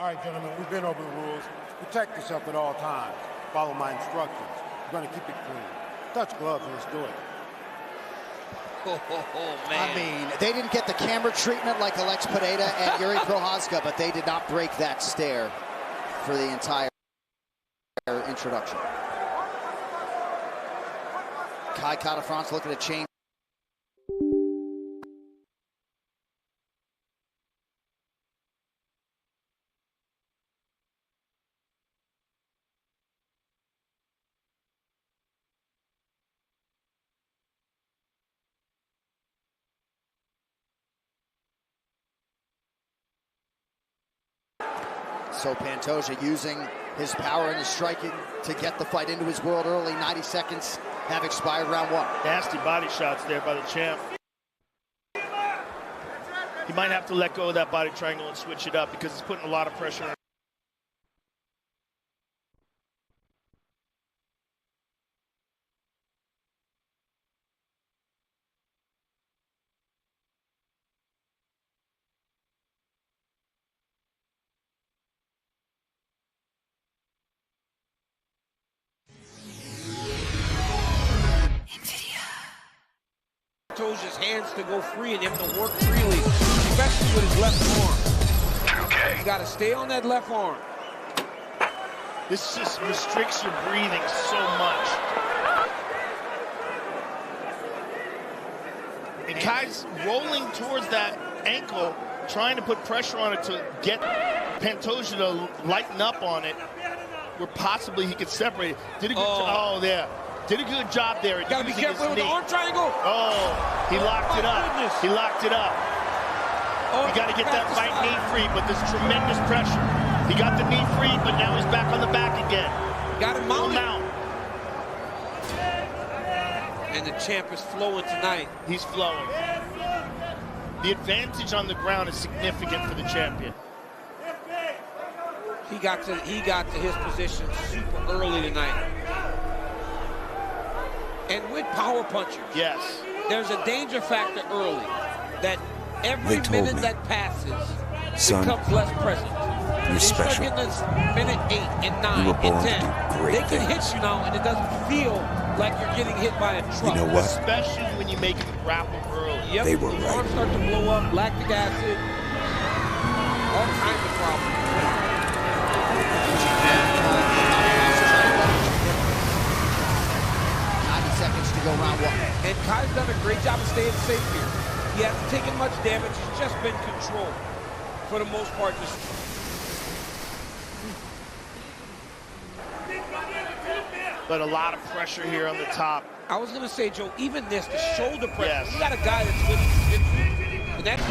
All right, gentlemen, we've been over the rules. Protect yourself at all times. Follow my instructions. We're going to keep it clean. Touch gloves and let's do it. Man. I mean, they didn't get the camera treatment like Alex Pineda and Yuri Prochazka, but they did not break that stare for the entire introduction. Kai Kara-France looking to change. So Pantoja using his power and his striking to get the fight into his world early. 90 seconds have expired round one. Nasty body shots there by the champ. He might have to let go of that body triangle and switch it up because it's putting a lot of pressure on. Pantoja's hands to go free and him to work freely, especially with his left arm. Okay. You got to stay on that left arm. This just restricts your breathing so much. And Kai's rolling towards that ankle, trying to put pressure on it to get Pantoja to lighten up on it, where possibly he could separate it. Did a good job. Oh, there. Did a good job there. You gotta be careful with the arm triangle. Oh, he locked it up. Goodness. He locked it up. Oh, you gotta get that right knee free, but there's tremendous pressure. He got the knee free, but now he's back on the back again. Got him mounted. Mount. And the champ is flowing tonight. He's flowing. The advantage on the ground is significant for the champion. He got to his position super early tonight. And with power punchers, yes, there's a danger factor early that every minute that passes becomes less present. You're special. Start getting minute 8 and 9 and 10. They can hit you now, and it doesn't feel like you're getting hit by a truck. You know what? Especially when you make it grapple early. Yep, they were the right. arms start to blow up, lactic acid, all kinds of problems. Go round one. And Kai's done a great job of staying safe here. He hasn't taken much damage. He's just been controlled for the most part. But a lot of pressure here on the top. I was going to say, Joe, even this, the shoulder pressure. Yes. You got a guy that's good at jiu-jitsu. And that's...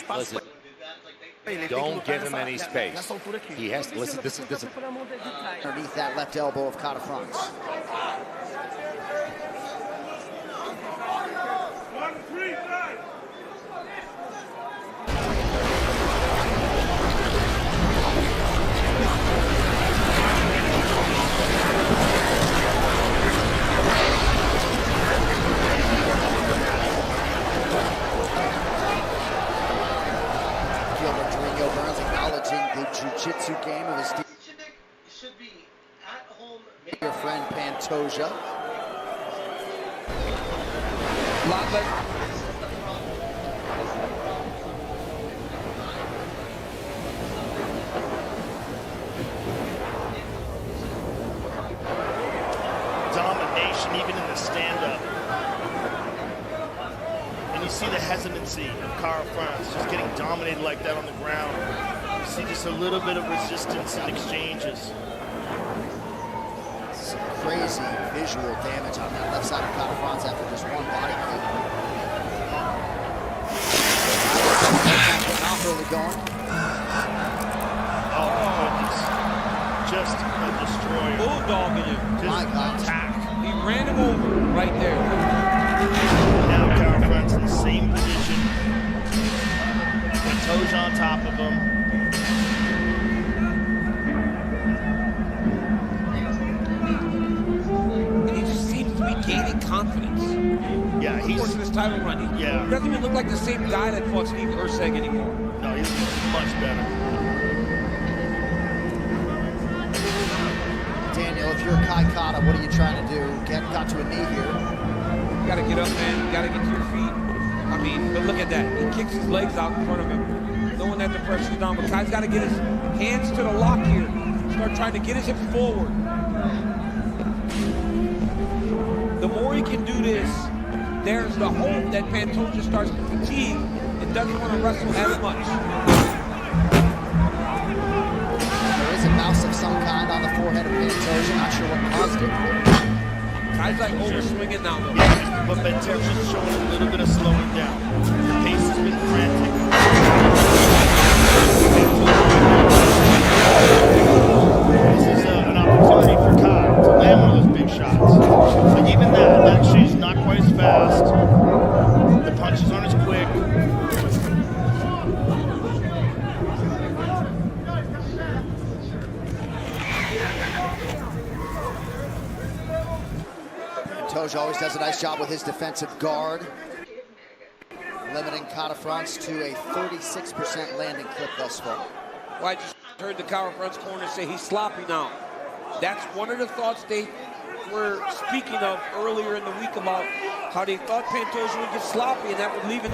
Listen, don't give him any space. He has to listen. This is underneath that left elbow of Kara-France. Jiu-jitsu game of his should be at home. Your friend Pantoja. Domination, even in the stand-up. And you see the hesitancy of Kara-France just getting dominated like that on the ground. See just a little bit of resistance in exchanges. Some crazy visual damage on that left side of Kara-France after just one body kick. Not really going. Oh, my goodness. just a destroyer. Bulldogging him. Just attack. He ran him over right there. Now Carafront's in the same position. Pantoja on top of him. And he just seems to be gaining confidence. Yeah, he's forcing his title run. He doesn't even look like the same guy that fought Steve Erceg anymore. No, he's much better. Daniel, if you're Kai Kara, what are you trying to do? Got to a knee here. You gotta get up, man. You gotta get to your feet. I mean, but look at that. He kicks his legs out in front of him, knowing that the pressure's down. But Kai's gotta get his hands to the lock here. Start trying to get his hips forward. The more he can do this, there's the hope that Pantoja starts to fatigue and doesn't want to wrestle as much. There is a mouse of some kind on the forehead of Pantoja. Not sure what caused it. Kai's like over-swinging now, though. Yeah, but Pantoja's showing a little bit of slowing down. The pace has been frantic. This is an opportunity for Kai to land one of those big shots. But even that actually is not quite as fast. The punches aren't as quick. Pantoja always does a nice job with his defensive guard, limiting Kara-France to a 36% landing clip thus far. Well, I just heard the Kara-France corner say he's sloppy now. That's one of the thoughts they were speaking of earlier in the week about how they thought Pantoja would get sloppy and that would leave an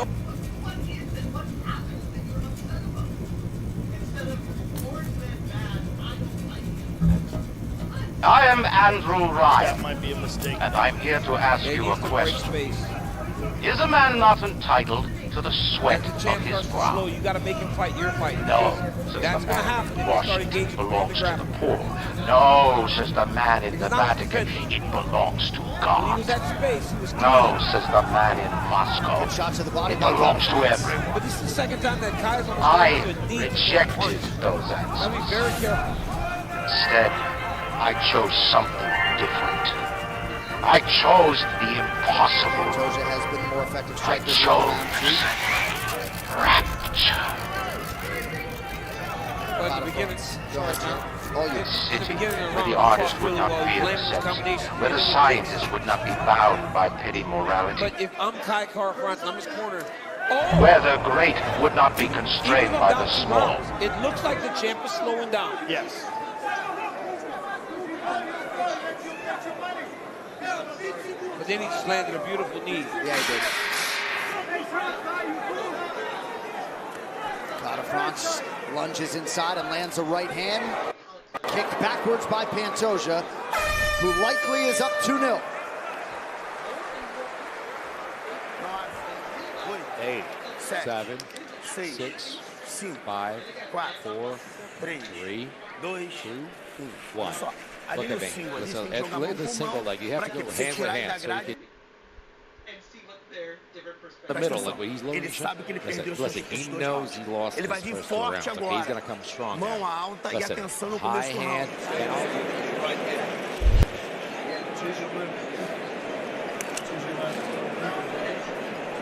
I am Andrew Ryan, That might be a mistake. and I'm here to ask you a question. Is a man not entitled to the sweat As the of champ his starts to slow, brow? you got to make him fight your fight. No, says That's the going to man happen in if you start Washington engaging belongs to the pornography. poor. No, says the man in the not Vatican, defending. it belongs to When he God. was at space, he was No, says the man in Moscow, Good shot to the body it by belongs to Kara-France. everyone. But this is the second time that Kai's almost I gone to a knee. rejected those Gotta be answers. very careful. Instead, I chose something different. I chose the impossible. Pantoja has been more effective I striker. chose rapture. But at the beginning, sorry, man. Oh, A yes. city beginning of the where the round, artist fought would really not well. be He in landed his the combination where the really well. scientist would not be bound by petty morality, But if I'm Kai Kara-France and I'm his corner, oh! where the great would not be Even constrained though by the down to small. rounds, it looks like the champ is slowing down. Yes. But then he just landed a beautiful knee. Yeah, he did. Kara-France lunges inside and lands a right hand. Kicked backwards by Pantoja, who likely is up 2-0. 8, 7, 6, 5, 4, 3, 2, 1. Look at me. Look at the single leg. You have to go hand to hand so you can And see what their different perspectives. the middle, like where he's looking. Listen, he knows he lost his first 2 rounds, but he's going to come strong. Listen, high hand, down.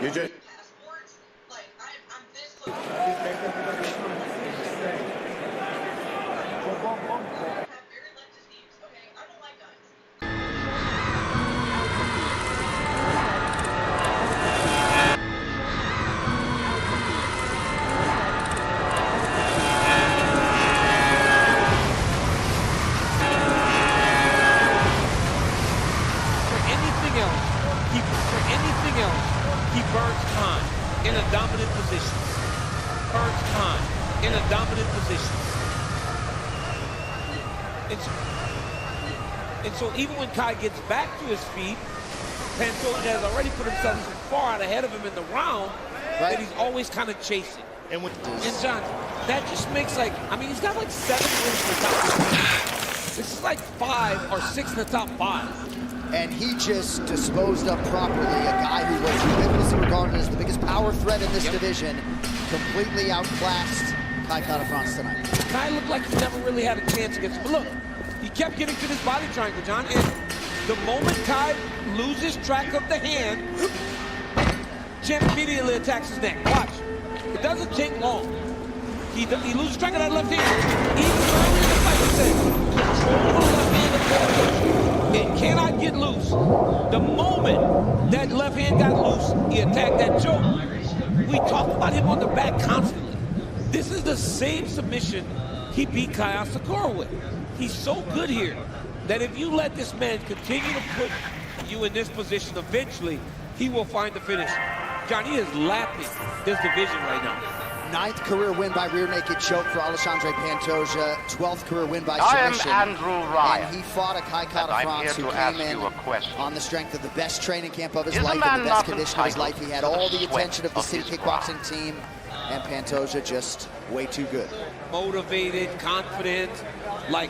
Passports, like I'm this close. Have very leftist views, okay? I don't like guns. He burns time in a dominant position. Burns time in a dominant position. And so even when Kai gets back to his feet, Pantoja has already put himself so far out ahead of him in the round that he's always kind of chasing. And John, that just makes like, I mean, he's got like 7 wins in the top 5. This is like 5 or 6 in the top 5. And he just disposed of properly a guy who was ubiquitously regarded as the biggest power threat in this division. Completely outclassed Kai Kara-France tonight. Kai looked like he never really had a chance against him. But look, He kept getting to this body triangle, John, and the moment Kai loses track of the hand, Champ immediately attacks his neck. Watch. It doesn't take long. He loses track of that left hand. Even earlier in the fight, he said, control the left hand. It cannot get loose. The moment that left hand got loose, he attacked that choke. We talk about him on the back constantly. This is the same submission he beat Kaya Sakura with. He's so good here that if you let this man continue to put you in this position, eventually he will find the finish. John, he is lapping this division right now. 9th career win by rear naked choke for Alexandre Pantoja. 12th career win by submission. I am Andrew Ryan. And he fought a Kai Kara France who came in on the strength of the best training camp of his life and the best condition of his life. He had all the attention of the city kickboxing team, and Pantoja just way too good. Motivated, confident, like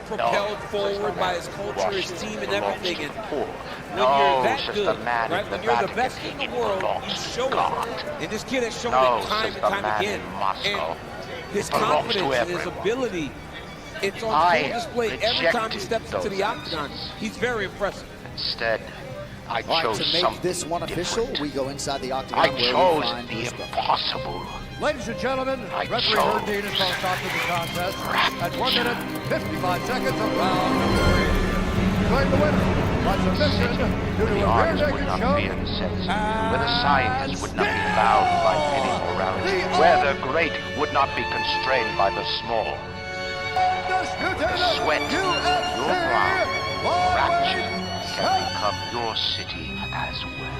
propelled forward by his culture, his team, and everything. And when you're that good, right? When you're the best in the world, you show it. And this kid has shown it time and time again. And his confidence and his ability, it's on full display every time he steps into the octagon. He's very impressive. Instead, I All right, chose to make something this one official, different. we go inside the octagon I where we chose find the Bruce Buffer. impossible. Ladies and gentlemen, referee Herdine has called stop to the contest at 1 minute, 55 seconds of round number 3. Declaring the winner by submission due to The a rear arms would naked not choke. be incensed, where the scientists would not be bound by petty morality, where the great would not be constrained by the small. The sweat, your brow, fracture can become your city as well.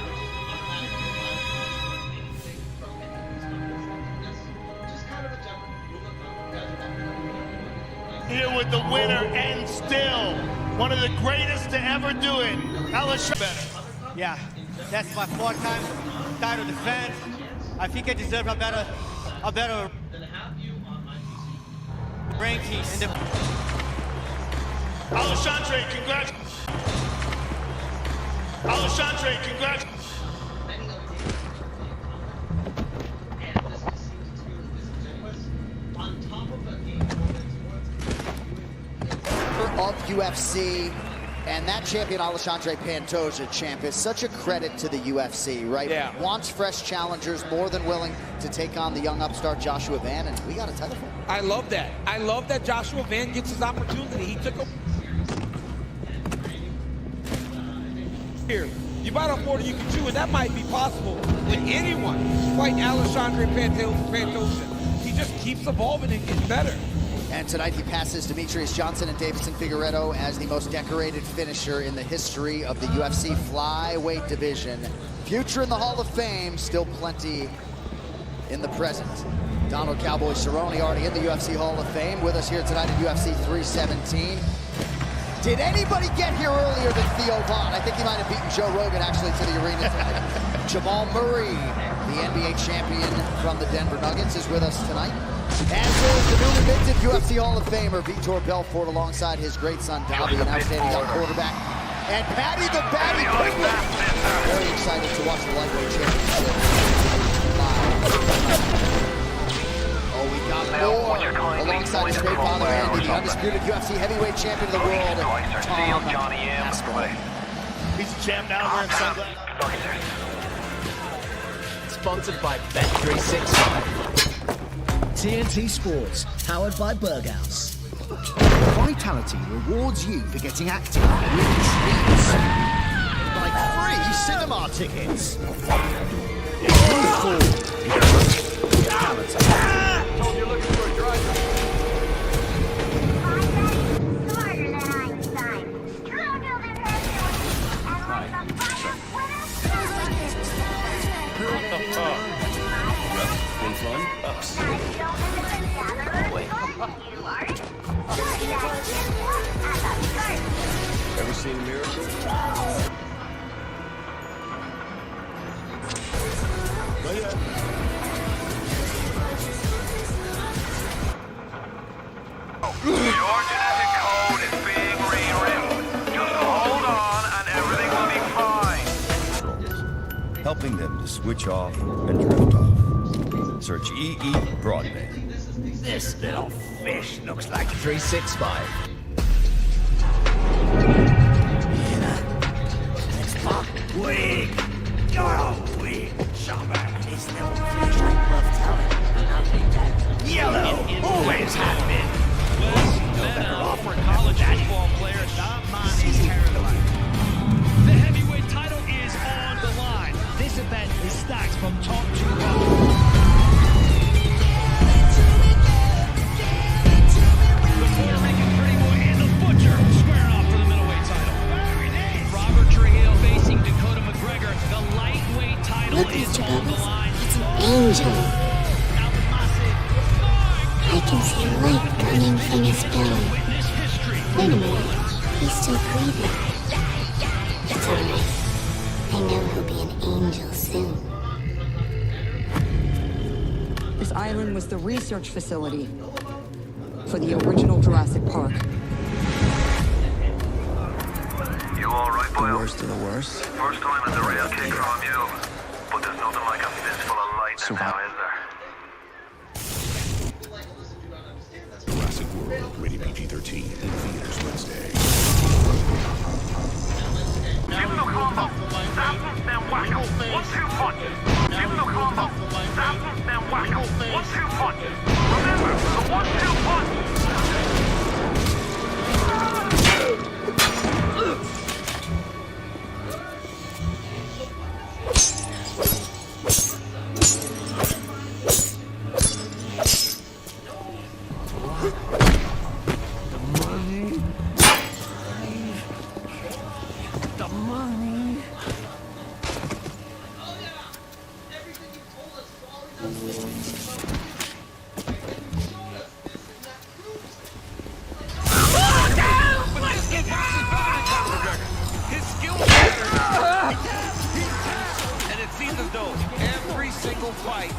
Here with the winner and still one of the greatest to ever do it, Alexandre. Yeah, that's my 4th time title defense. I think I deserve a better ranking in the. Alexandre, congrats. Alexandre, congrats. Of UFC, and that champion Alexandre Pantoja, champ, is such a credit to the UFC, right? Yeah. Wants fresh challengers, more than willing to take on the young upstart Joshua Van, and we got a title for him. I love that. I love that Joshua Van gets his opportunity. He took a... Here, you bite off more than you can chew, and that might be possible with anyone fighting Alexandre Pantoja. He just keeps evolving and getting better. And tonight he passes Demetrius Johnson and Davidson Figueiredo as the most decorated finisher in the history of the UFC flyweight division. Future in the Hall of Fame, still plenty in the present. Donald Cowboy Cerrone already in the UFC Hall of Fame, with us here tonight at UFC 317. Did anybody get here earlier than Theo Von? I think he might have beaten Joe Rogan actually to the arena tonight. Jamal Murray, the NBA champion from the Denver Nuggets, is with us tonight. As is the newly minted UFC Hall of Famer Vitor Belfort alongside his great son Dobby, an outstanding young quarterback. And Patty the Batty Quickly. Very excited to watch the lightweight championship live. Oh, we got more alongside his great father Andy, the undisputed UFC heavyweight champion of the world, Tom Aspinall. He's a champ now wearing sunglasses. Sponsored by Bet365. TNT Sports, powered by Berghaus. Vitality rewards you for getting active with treats. Like free cinema tickets. Move forward. Vitality. Told you looking for a driver. Smarter than Einstein. Stronger than Hercules. And like the Ever seen a miracle? Your genetic code is being rewritten. Just hold on and everything will be fine. Helping them to switch off and drift off. Search EE Broadband. This little fish looks like 365. angel. I can see light coming from his belly. Wait a minute. He's still breathing. It's alright. I know he'll be an angel soon. This island was the research facility for the original Jurassic Park. You alright, boy? The worst of the worst. First time in the real kick from you. But there's nothing like a fistful of lightning now, is there? Jurassic World, rated PG-13, in theaters Wednesday. Judo combo, zap, then whack. 1-2 punch. Judo combo, zap, then whack. 1-2 punch. Remember, the 1-2 punch. His skill and it seems as though every single fight he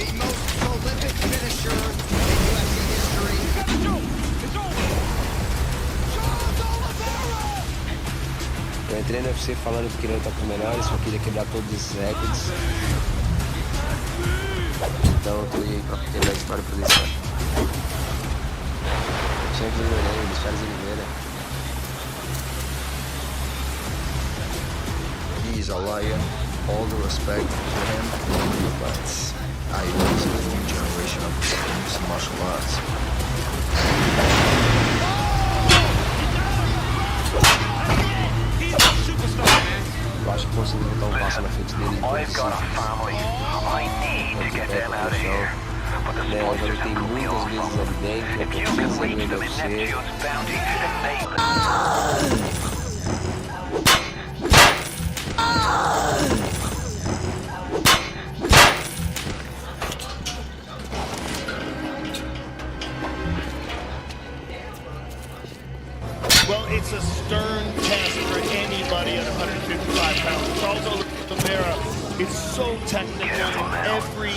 The most prolific finisher in UFC history. Eu entrei no UFC falando que queria lutar com os melhores, só queria quebrar todos esses recordes. Então eu tô aí pra quebrar a história por isso. Sempre melhorei, dos caras Oliveira. He's a liar. All the respect for him, but I was a new generation of mixed martial arts. Eu acho que consegui botar um passo na frente dele. I've got a family. I need to get them out of here. But the spoilers have come me off from them. If you can reach them in Neptune's bounty, then they... Well, it's a stern task for anybody at 155 pounds. Charles Oliveira is so technical in every